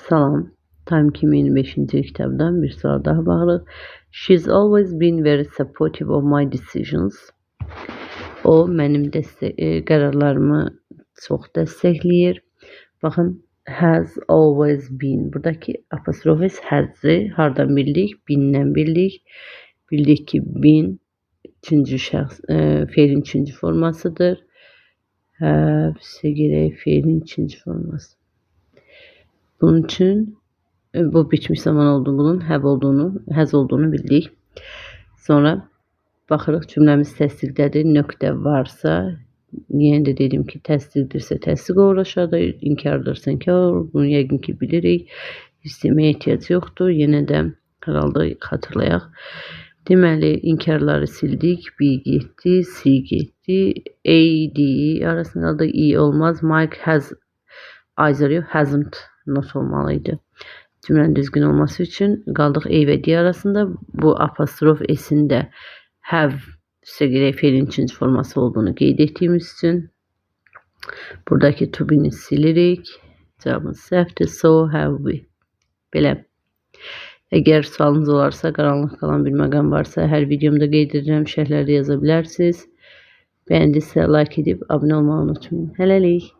Salam. Time 2025-ci kitabdan bir sual daha bağlı. She's always been very supportive of my decisions. O mənim qərarlarımı çox dəstəkləyir. Baxın, has always been. Buradakı apostrof s has-ı hardan bildik? Bindən bildik. Bildik ki, been üçüncü şəxs, feilin üçüncü formasıdır. Have ise gerək feilin üçüncü forması. Bunun için bu bitmiş zaman olduğunu, bunun have olduğunu, has olduğunu bildik. Sonra baxırıq cümləmiz təsdiqdədir. Nöqtə varsa, yenə də dedim ki, təsdiqdirsə təsdiq olur aşağıda, inkardırsa inkar olur. Bunu yəqin ki bilirik. İstəməyə ehtiyac yoxdur. Yenə də hər halda xatırlayaq. Deməli, inkarları sildik. B getdi, C getdi. A, D arasında qaldı. E olmaz. Mike has either yox, hasn't not olmalıydı. Cümlənin düzgün olması için qaldıq A və D arasında. Bu apostrof S'ində have ise feilin ikinci forması olduğunu qeyd etdiyimiz için buradakı to be'ni silirik. Cavabımız səhvdir. So have we. Belə. Əgər sualınız olarsa, qaranlıq qalan bir məqam varsa, hər videomda qeyd edirəm, şərhlərdə yaza bilərsiniz. Bəyəndinizsə like edib abunə olmağı unutmayın. Hələlik.